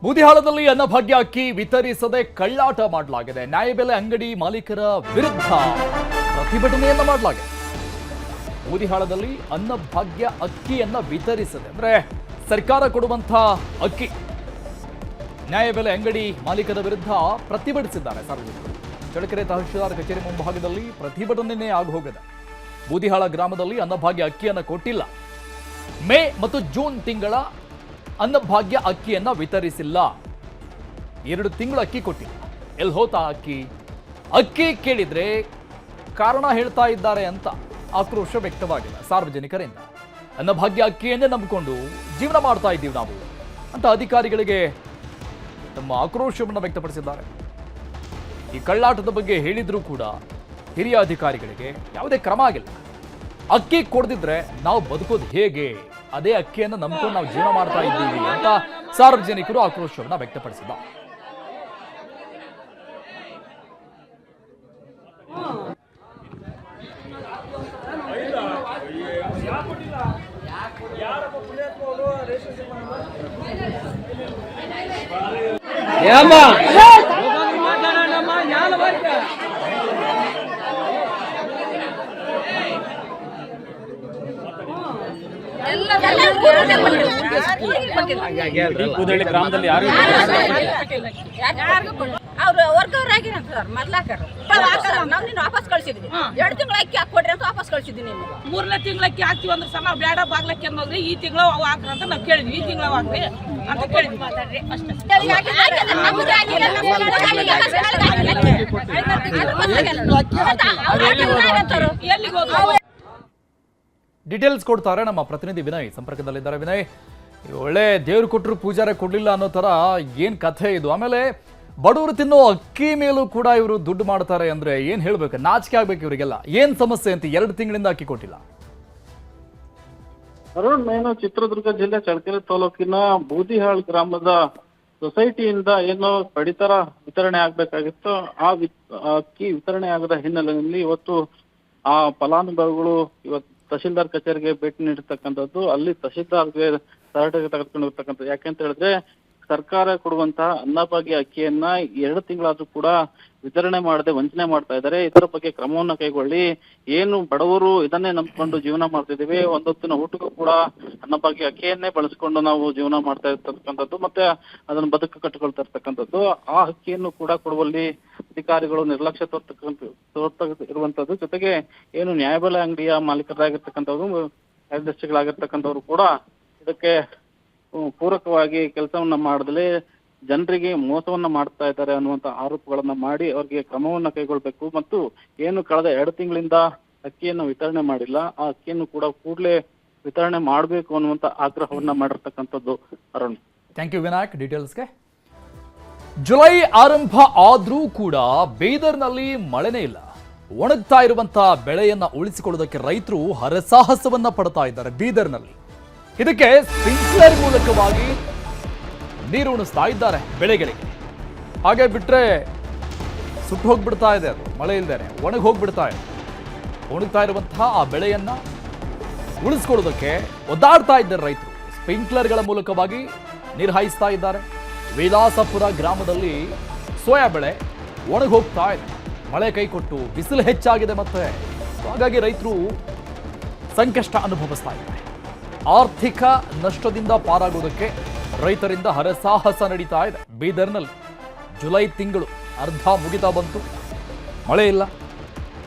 ಬೂದಿಹಾಳದಲ್ಲಿ ಅನ್ನಭಾಗ್ಯ ಅಕ್ಕಿ ವಿತರಿಸದೆ ಕಳ್ಳಾಟ ಮಾಡಲಾಗಿದೆ. ನ್ಯಾಯಬೆಲೆ ಅಂಗಡಿ ಮಾಲೀಕರ ವಿರುದ್ಧ ಪ್ರತಿಭಟನೆಯನ್ನ ಮಾಡಲಾಗಿದೆ. ಬೂದಿಹಾಳದಲ್ಲಿ ಅನ್ನಭಾಗ್ಯ ಅಕ್ಕಿಯನ್ನ ವಿತರಿಸದೆ ಅಂದ್ರೆ ಸರ್ಕಾರ ಕೊಡುವಂತಹ ಅಕ್ಕಿ ನ್ಯಾಯಬೆಲೆ ಅಂಗಡಿ ಮಾಲೀಕರ ವಿರುದ್ಧ ಪ್ರತಿಭಟಿಸಿದ್ದಾರೆ ಸಾರ್ವಜನಿಕರು. ಚಳ್ಳಕೆರೆ ತಹಶೀಲ್ದಾರ್ ಕಚೇರಿ ಮುಂಭಾಗದಲ್ಲಿ ಪ್ರತಿಭಟನೆ ಆಗೋಗಿದೆ. ಬೂದಿಹಾಳ ಗ್ರಾಮದಲ್ಲಿ ಅನ್ನಭಾಗ್ಯ ಅಕ್ಕಿಯನ್ನು ಕೊಟ್ಟಿಲ್ಲ. ಮೇ ಮತ್ತು ಜೂನ್ ತಿಂಗಳ ಅನ್ನಭಾಗ್ಯ ಅಕ್ಕಿಯನ್ನ ವಿತರಿಸಿಲ್ಲ. 2 ತಿಂಗಳು ಅಕ್ಕಿ ಕೊಟ್ಟಿಲ್ಲ. ಎಲ್ಲಿ ಹೋತಾ ಅಕ್ಕಿ ಕೇಳಿದ್ರೆ ಕಾರಣ ಹೇಳ್ತಾ ಇದ್ದಾರೆ ಅಂತ ಆಕ್ರೋಶ ವ್ಯಕ್ತವಾಗಿದೆ ಸಾರ್ವಜನಿಕರಿಂದ. ಅನ್ನಭಾಗ್ಯ ಅಕ್ಕಿಯನ್ನೇ ನಂಬಿಕೊಂಡು ಜೀವನ ಮಾಡ್ತಾ ಇದ್ದೀವಿ ನಾವು ಅಂತ ಅಧಿಕಾರಿಗಳಿಗೆ ತಮ್ಮ ಆಕ್ರೋಶವನ್ನು ವ್ಯಕ್ತಪಡಿಸಿದ್ದಾರೆ. ಈ ಕಳ್ಳಾಟದ ಬಗ್ಗೆ ಹೇಳಿದ್ರೂ ಕೂಡ ಹಿರಿಯ ಅಧಿಕಾರಿಗಳಿಗೆ ಯಾವುದೇ ಕ್ರಮ ಆಗಿಲ್ಲ. ಅಕ್ಕಿ ಕೊಡದಿದ್ರೆ ನಾವು ಬದುಕೋದು ಹೇಗೆ, ಅದೇ ಅಕ್ಕಿಯನ್ನು ನಂಬಿಕೊಂಡು ನಾವು ಜೀವನ ಮಾಡ್ತಾ ಇದ್ದೀವಿ ಅಂತ ಸಾರ್ವಜನಿಕರು ಆಕ್ರೋಶವನ್ನು ವ್ಯಕ್ತಪಡಿಸಿದ್ದಾರೆ. ಗ್ರಾಮದಲ್ಲಿ ಅವ್ರು ವರ್ಗವ್ರಾಗಿ ಮೊದ್ಲಾಕರ್ ವಾಪಸ್ ಕಳ್ಸಿದ್ವಿ. 2 ತಿಂಗಳ ಅಕ್ಕಿ ಹಾಕೊಡ್ರಿ ಅಂತ ವಾಪಸ್ ಕಳ್ಸಿದ್ವಿ. 3ನೇ ತಿಂಗಳ ಅಕ್ಕಿ ಹಾಕ್ತಿವಿ ಅಂದ್ರೆ ಸಲ ಬೇಡ ಬಾಗ್ಲಕ್ಕೆ ಅನ್ನೋದ್ರಿ ಈ ತಿಂಗಳು ಅವು ಹಾಕ್ರಿ ಅಂತ ನಾವು ಕೇಳಿದ್ವಿ. ಈ ತಿಂಗಳು ಹಾಕ್ರಿ ಅಂತ ಕೇಳಿದ್ವಿ ಎಲ್ಲಿಗೆ ಹೋದ್ರು. ಡೀಟೇಲ್ಸ್ ಕೊಡ್ತಾರೆ ನಮ್ಮ ಪ್ರತಿನಿಧಿ ವಿನಯ್, ಸಂಪರ್ಕದಲ್ಲಿದ್ದಾರೆ. ವಿನಯ್, ಒಳ್ಳೆ ದೇವ್ರು ಕೊಟ್ಟರು ಪೂಜಾರೆ ಕೊಡ್ಲಿಲ್ಲ ಅನ್ನೋ ತರ ಏನ್ ಕಥೆ ಇದು? ಆಮೇಲೆ ಬಡವರು ತಿನ್ನೋ ಅಕ್ಕಿ ಮೇಲೂ ಕೂಡ ಇವರು ದುಡ್ಡು ಮಾಡ್ತಾರೆ ಅಂದ್ರೆ ಏನ್ ಹೇಳ್ಬೇಕು? ನಾಚಿಕೆ ಆಗ್ಬೇಕು ಇವರಿಗೆಲ್ಲ. ಏನ್ ಸಮಸ್ಯೆ ಅಂತ 2 ತಿಂಗಳಿಂದ ಅಕ್ಕಿ ಕೊಟ್ಟಿಲ್ಲ? ಅರುಣ್, ನಾನು ಚಿತ್ರದುರ್ಗ ಜಿಲ್ಲೆ ಚಳ್ಳಕೆರೆ ತಾಲೂಕಿನ ಬೂದಿಹಾಳ್ ಗ್ರಾಮದ ಸೊಸೈಟಿಯಿಂದ ಏನೋ ಪಡಿತರ ವಿತರಣೆ ಆಗ್ಬೇಕಾಗಿತ್ತು. ಆ ಅಕ್ಕಿ ವಿತರಣೆ ಆಗದ ಹಿನ್ನೆಲೆಯಲ್ಲಿ ಇವತ್ತು ಆ ಫಲಾನುಭವಿಗಳು ಇವತ್ತು ತಹಶೀಲ್ದಾರ್ ಕಚೇರಿಗೆ ಭೇಟಿ ನೀಡಿರ್ತಕ್ಕಂಥದ್ದು. ಅಲ್ಲಿ ತಹಶೀಲ್ದಾರ್ಗೆ ತರಾಟೆಗೆ ತೆಗೆದುಕೊಂಡಿರ್ತಕ್ಕಂಥದ್ದು. ಯಾಕೆಂತ ಹೇಳಿದ್ರೆ ಸರ್ಕಾರ ಕೊಡುವಂತಹ ಅನ್ನಭಾಗ್ಯ ಅಕ್ಕಿಯನ್ನ 2 ತಿಂಗಳಾದ್ರೂ ಕೂಡ ವಿತರಣೆ ಮಾಡದೆ ವಂಚನೆ ಮಾಡ್ತಾ ಇದ್ದಾರೆ. ಇದರ ಬಗ್ಗೆ ಕ್ರಮವನ್ನ ಕೈಗೊಳ್ಳಿ. ಏನು ಬಡವರು ಇದನ್ನೇ ನಂಬಿಕೊಂಡು ಜೀವನ ಮಾಡ್ತಿದ್ದೀವಿ, ಒಂದೊತ್ತಿನ ಊಟಕ್ಕೂ ಕೂಡ ಅನ್ನಭಾಗ್ಯ ಅಕ್ಕಿಯನ್ನೇ ಬಳಸ್ಕೊಂಡು ನಾವು ಜೀವನ ಮಾಡ್ತಾ ಇರ್ತಕ್ಕಂಥದ್ದು, ಮತ್ತೆ ಅದನ್ನ ಬದುಕು ಕಟ್ಟಿಕೊಳ್ತಾ ಇರ್ತಕ್ಕಂಥದ್ದು. ಆ ಅಕ್ಕಿಯನ್ನು ಕೂಡ ಕೊಡುವಲ್ಲಿ ಅಧಿಕಾರಿಗಳು ನಿರ್ಲಕ್ಷ್ಯ ತೋರ್ತಾ ಇರುವಂತದ್ದು. ಜೊತೆಗೆ ಏನು ನ್ಯಾಯಬೆಲೆ ಅಂಗಡಿಯ ಮಾಲೀಕರಾಗಿರ್ತಕ್ಕಂಥವ್ರು, ಕಾರ್ಯದರ್ಶಿಗಳಾಗಿರ್ತಕ್ಕಂಥವ್ರು ಕೂಡ ಇದಕ್ಕೆ ಪೂರಕವಾಗಿ ಕೆಲಸವನ್ನ ಮಾಡದಲೇ ಜನರಿಗೆ ಮೋಸವನ್ನ ಮಾಡ್ತಾ ಇದ್ದಾರೆ ಅನ್ನುವಂತ ಆರೋಪಗಳನ್ನ ಮಾಡಿ ಅವ್ರಿಗೆ ಕ್ರಮವನ್ನ ಕೈಗೊಳ್ಬೇಕು. ಮತ್ತು ಏನು ಕಳೆದ 2 ತಿಂಗಳಿಂದ ಅಕ್ಕಿಯನ್ನು ವಿತರಣೆ ಮಾಡಿಲ್ಲ, ಆ ಅಕ್ಕಿಯನ್ನು ಕೂಡ ಕೂಡಲೇ ವಿತರಣೆ ಮಾಡಬೇಕು ಅನ್ನುವಂತ ಆಗ್ರಹವನ್ನ ಮಾಡಿರ್ತಕ್ಕಂಥದ್ದು. ಅರುಣ್, ಥ್ಯಾಂಕ್ ಯು ವಿನಾಯಕ್ ಡೀಟೇಲ್ಸ್ಗೆ. ಜುಲೈ ಆರಂಭ ಆದ್ರೂ ಕೂಡ ಬೀದರ್ನಲ್ಲಿ ಮಳೆನೇ ಇಲ್ಲ. ಒಣಗ್ತಾ ಇರುವಂತಹ ಬೆಳೆಯನ್ನ ಉಳಿಸಿಕೊಳ್ಳೋದಕ್ಕೆ ರೈತರು ಹರಸಾಹಸವನ್ನ ಪಡ್ತಾ ಇದ್ದಾರೆ ಬೀದರ್ನಲ್ಲಿ. ಇದಕ್ಕೆ ಸ್ಪ್ರಿಂಕ್ಲರ್ ಮೂಲಕವಾಗಿ ನೀರು ಉಣಿಸ್ತಾ ಇದ್ದಾರೆ ಬೆಳೆಗಳಿಗೆ. ಹಾಗೆ ಬಿಟ್ರೆ ಸುಟ್ಟು ಹೋಗ್ಬಿಡ್ತಾ ಇದೆ, ಅದು ಮಳೆ ಇಲ್ದೇನೆ ಒಣಗಿ ಹೋಗ್ಬಿಡ್ತಾ ಇದೆ. ಒಣಗ್ತಾ ಇರುವಂತಹ ಆ ಬೆಳೆಯನ್ನ ಉಳಿಸ್ಕೊಳ್ಳೋದಕ್ಕೆ ಒದ್ದಾಡ್ತಾ ಇದ್ದಾರೆ ರೈತರು. ಸ್ಪ್ರಿಂಕ್ಲರ್ಗಳ ಮೂಲಕವಾಗಿ ನೀರು ಹಾಯಿಸ್ತಾ ಇದ್ದಾರೆ. ವಿಲಾಸಪುರ ಗ್ರಾಮದಲ್ಲಿ ಸೋಯಾ ಬೆಳೆ ಒಣಗಿ ಹೋಗ್ತಾ ಇದೆ. ಮಳೆ ಕೈ ಕೊಟ್ಟು ಬಿಸಿಲು ಹೆಚ್ಚಾಗಿದೆ ಮತ್ತೆ. ಹಾಗಾಗಿ ರೈತರು ಸಂಕಷ್ಟ ಅನುಭವಿಸ್ತಾ ಇದ್ದಾರೆ. ಆರ್ಥಿಕ ನಷ್ಟದಿಂದ ಪಾರಾಗೋದಕ್ಕೆ ರೈತರಿಂದ ಹರಸಾಹಸ ನಡೀತಾ ಇದೆ ಬೀದರ್ನಲ್ಲಿ. ಜುಲೈ ತಿಂಗಳು ಅರ್ಧ ಮುಗಿತಾ ಬಂತು, ಮಳೆ ಇಲ್ಲ.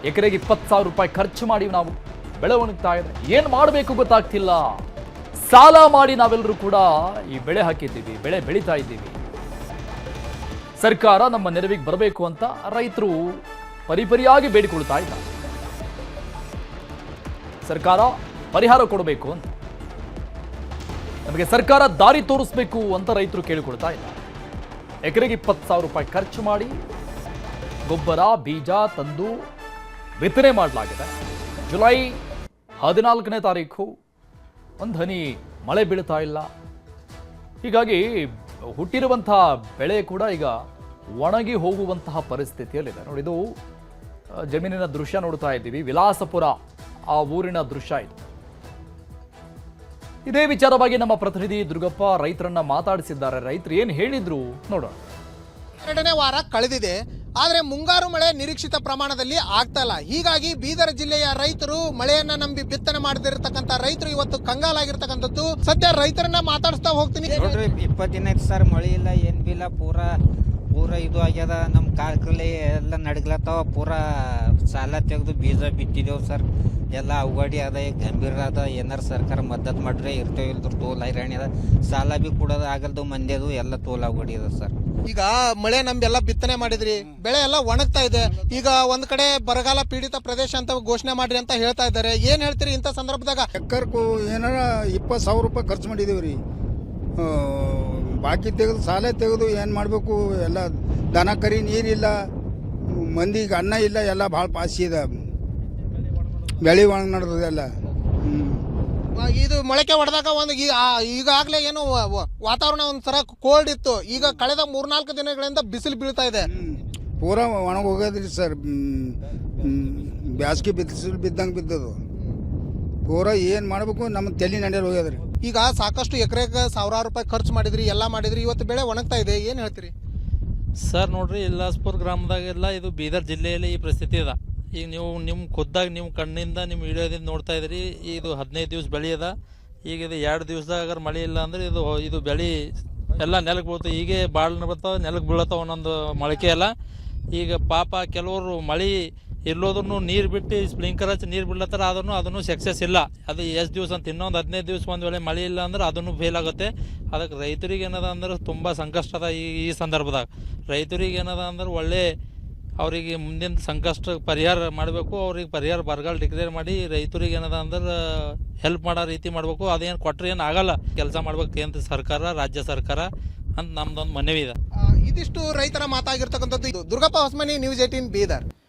ಎಕರೆಗೆ 20,000 ರೂಪಾಯಿ ಖರ್ಚು ಮಾಡಿ ನಾವು ಬೆಳೆ ಒಣಗ್ತಾ ಇದೆ. ಏನು ಮಾಡಬೇಕು ಗೊತ್ತಾಗ್ತಿಲ್ಲ. ಸಾಲ ಮಾಡಿ ನಾವೆಲ್ಲರೂ ಕೂಡ ಈ ಬೆಳೆ ಹಾಕಿದ್ದೀವಿ, ಬೆಳೆ ಬೆಳೀತಾ ಇದ್ದೀವಿ. ಸರ್ಕಾರ ನಮ್ಮ ನೆರವಿಗೆ ಬರಬೇಕು ಅಂತ ರೈತರು ಪರಿಪರಿಯಾಗಿ ಬೇಡಿಕೊಳ್ತಾ ಇದ್ದಾರೆ. ಸರ್ಕಾರ ಪರಿಹಾರ ಕೊಡಬೇಕು ಅಂತ, ನಮಗೆ ಸರ್ಕಾರ ದಾರಿ ತೋರಿಸ್ಬೇಕು ಅಂತ ರೈತರು ಕೇಳಿಕೊಳ್ತಾ ಇದ್ದಾರೆ. ಎಕರೆಗೆ 20,000 ರೂಪಾಯಿ ಖರ್ಚು ಮಾಡಿ ಗೊಬ್ಬರ ಬೀಜ ತಂದು ಬಿತ್ತನೆ ಮಾಡಲಾಗಿದೆ. ಜುಲೈ 14ನೇ ತಾರೀಕು ಒಂದು ಹನಿ ಮಳೆ ಬೀಳ್ತಾ ಇಲ್ಲ. ಹೀಗಾಗಿ ಹುಟ್ಟಿರುವಂತಹ ಬೆಳೆ ಕೂಡ ಈಗ ಒಣಗಿ ಹೋಗುವಂತಹ ಪರಿಸ್ಥಿತಿಯಲ್ಲಿದೆ. ನೋಡಿ, ಇದು ಜಮೀನಿನ ದೃಶ್ಯ ನೋಡ್ತಾ ಇದ್ದೀವಿ. ವಿಲಾಸಪುರ ಆ ಊರಿನ ದೃಶ್ಯ ಇದು. ಇದೇ ವಿಚಾರವಾಗಿ ನಮ್ಮ ಪ್ರತಿನಿಧಿ ದುರ್ಗಪ್ಪ ರೈತರನ್ನ ಮಾತಾಡಿಸಿದ್ದಾರೆ. ರೈತರು ಏನು ಹೇಳಿದ್ರು ನೋಡೋಣ. ಎರಡನೇ ವಾರ ಕಳೆದಿದೆ, ಆದರೆ ಮುಂಗಾರು ಮಳೆ ನಿರೀಕ್ಷಿತ ಪ್ರಮಾಣದಲ್ಲಿ ಆಗ್ತಾ ಇಲ್ಲ. ಹೀಗಾಗಿ ಬೀದರ್ ಜಿಲ್ಲೆಯ ರೈತರು ಮಳೆಯನ್ನ ನಂಬಿ ಬಿತ್ತನೆ ಮಾಡದಿರತಕ್ಕಂತ ರೈತರು ಇವತ್ತು ಕಂಗಾಲಾಗಿರ್ತಕ್ಕಂಥದ್ದು. ಸದ್ಯ ರೈತರನ್ನ ಮಾತಾಡಿಸ್ತಾ ಹೋಗ್ತೀನಿ. ನೋಡ್ರಿ 20 ದಿನ ಆಯ್ತು ಸರ್, ಮಳೆ ಇಲ್ಲ ಏನ್ ಬಿ ಇಲ್ಲ, ಪೂರಾ ಇದು ಆಗ್ಯದ. ನಮ್ಮ ಕಾರ್ಕಳಿ ಎಲ್ಲ ನಡ್ಗ್ಲತ್ತಾವ, ಪೂರಾ ಸಾಲ ತೆಗೆದು ಬೀಜ ಬಿತ್ತಿದೇವು ಸರ್. ಎಲ್ಲ ಅವಘಡಿ ಅದ, ಗಂಭೀರ ಅದ. ಏನಾರ ಸರ್ಕಾರ ಮದ್ದತ್ ಮಾಡ್ರೆ ಇರ್ತೇವೆ, ಇಲ್ದ್ರ ತೋಲ್ ಹೈರಾಣಿ ಅದ. ಸಾಲ ಬಿ ಕೊಡೋದು ಆಗಲ್ದು ಮಂದಿದು, ಎಲ್ಲ ತೋಲ್ ಅವಘಡಿ ಅದ ಸರ್. ಈಗ ಮಳೆ ನಂಬಿ ಎಲ್ಲ ಬಿತ್ತನೆ ಮಾಡಿದ್ರಿ, ಬೆಳೆ ಎಲ್ಲ ಒಣಗ್ತಾ ಇದೆ. ಈಗ ಒಂದ್ ಕಡೆ ಬರಗಾಲ ಪೀಡಿತ ಪ್ರದೇಶ ಅಂತ ಘೋಷಣೆ ಮಾಡ್ರಿ ಅಂತ ಹೇಳ್ತಾ ಇದ್ದಾರೆ. ಏನ್ ಹೇಳ್ತೀರಿ ಇಂಥ ಸಂದರ್ಭದಾಗ? ಎಕ್ಕರ್ಕು ಏನಾರ 20,000 ರೂಪಾಯಿ ಖರ್ಚು ಮಾಡಿದೀವಿ ರೀ. ಬಾಕಿ ತೆಗೆದು ಸಾಲ ತೆಗೆದು ಏನು ಮಾಡಬೇಕು? ಎಲ್ಲ ದನ ಕರಿ ನೀರಿಲ್ಲ, ಮಂದಿಗೆ ಅನ್ನ ಇಲ್ಲ, ಎಲ್ಲ ಭಾಳ ಪಾಸಿ ಇದೆ. ಬೆಳೆ ಒಣಗಿ ನಡೆದದೆ ಎಲ್ಲ. ಇದು ಮೊಳಕೆ ಹೊಡೆದಾಗ ಒಂದು ಈಗಾಗಲೇ ಏನು ವಾತಾವರಣ ಒಂಥರ ಕೋಲ್ಡ್ ಇತ್ತು. ಈಗ ಕಳೆದ 3-4 ದಿನಗಳಿಂದ ಬಿಸಿಲು ಬೀಳ್ತಾ ಇದೆ. ಪೂರಾ ಒಣಗಿ ಹೋಗೋದ್ರಿ ಸರ್. ಬ್ಯಾಸ್ಗೆ ಬಿಸಿಲು ಬಿದ್ದಂಗೆ ಬಿದ್ದದು. ಪೂರಾ ಏನು ಮಾಡಬೇಕು ನಮ್ಮ ತಲೆ ನಡೆಯಲು ಹೋಗ್ಯದ್ರಿ. ಈಗ ಸಾಕಷ್ಟು ಎಕರೆಗೆ ಸಾವಿರಾರು ರೂಪಾಯಿ ಖರ್ಚು ಮಾಡಿದ್ರಿ, ಎಲ್ಲ ಮಾಡಿದ್ರಿ, ಇವತ್ತು ಬೆಳೆ ಒಣಗ್ತಾ ಇದೆ. ಏನು ಹೇಳ್ತೀರಿ ಸರ್? ನೋಡ್ರಿ, ಇಲ್ಲಾಸ್ಪುರ ಗ್ರಾಮದಾಗೆಲ್ಲ ಇದು ಬೀದರ್ ಜಿಲ್ಲೆಯಲ್ಲಿ ಈ ಪರಿಸ್ಥಿತಿ ಅದ. ಈಗ ನೀವು ನಿಮ್ಮ ಖುದ್ದಾಗಿ ನಿಮ್ಮ ಕಣ್ಣಿಂದ ನಿಮ್ಮ ವಿಡಿಯೋದಿಂದ ನೋಡ್ತಾ ಇದ್ರಿ. ಇದು 15 ದಿವಸ ಬೆಳೆ ಅದ. ಈಗ ಇದು 2 ದಿವಸದಾಗ ಮಳೆ ಇಲ್ಲ ಅಂದ್ರೆ ಇದು ಬೆಳೆ ಎಲ್ಲ ನೆಲಕ್ಕೆ ಬೀಳ್ತವೆ. ಹೀಗೆ ಬಾಳ್ನ ಬರ್ತಾವೆ, ನೆಲಕ್ಕೆ ಬೀಳತ್ತಾವ ಒಂದೊಂದು ಮೊಳಕೆ ಎಲ್ಲ. ಈಗ ಪಾಪ ಕೆಲವರು ಮಳೆ ಇಲ್ಲೋದ್ರೂ ನೀರು ಬಿಟ್ಟು ಸ್ಪ್ರಿಂಕ್ಲರ್ ಹಚ್ಚಿ ನೀರು ಬಿಡ್ಲತ್ತಾರ, ಅದನ್ನು ಸಕ್ಸಸ್ ಇಲ್ಲ. ಅದು ಎಷ್ಟು ದಿವಸ ಅಂತ ಇನ್ನೊಂದು 15 ದಿವಸ ಒಂದು ವೇಳೆ ಮಳೆ ಇಲ್ಲ ಅಂದ್ರೆ ಅದನ್ನು ಫೇಲ್ ಆಗುತ್ತೆ. ಅದಕ್ಕೆ ರೈತರಿಗೆ ಏನದ ಅಂದ್ರೆ ತುಂಬ ಸಂಕಷ್ಟ ಅದ. ಈ ಸಂದರ್ಭದಾಗ ರೈತರಿಗೆ ಏನದ ಅಂದ್ರೆ ಒಳ್ಳೆ ಅವರಿಗೆ ಮುಂದಿನ ಸಂಕಷ್ಟ ಪರಿಹಾರ ಮಾಡಬೇಕು. ಅವ್ರಿಗೆ ಪರಿಹಾರ ಬರಗಾಲ ಡಿಕ್ಲೇರ್ ಮಾಡಿ ರೈತರಿಗೆ ಏನದ ಅಂದ್ರೆ ಹೆಲ್ಪ್ ಮಾಡೋ ರೀತಿ ಮಾಡಬೇಕು. ಅದೇನು ಕೊಟ್ಟರೆ ಏನು ಆಗಲ್ಲ, ಕೆಲಸ ಮಾಡ್ಬೇಕು ಕೇಂದ್ರ ಸರ್ಕಾರ, ರಾಜ್ಯ ಸರ್ಕಾರ ಅಂತ ನಮ್ದೊಂದು ಮನವಿ ಇದೆ. ಇದಿಷ್ಟು ರೈತರ ಮಾತಾಗಿರ್ತಕ್ಕಂಥದ್ದು. ಇದು ದುರ್ಗಪ್ಪ ಹೊಸಮನಿ, ನ್ಯೂಸ್ 18 ಬೀದರ್.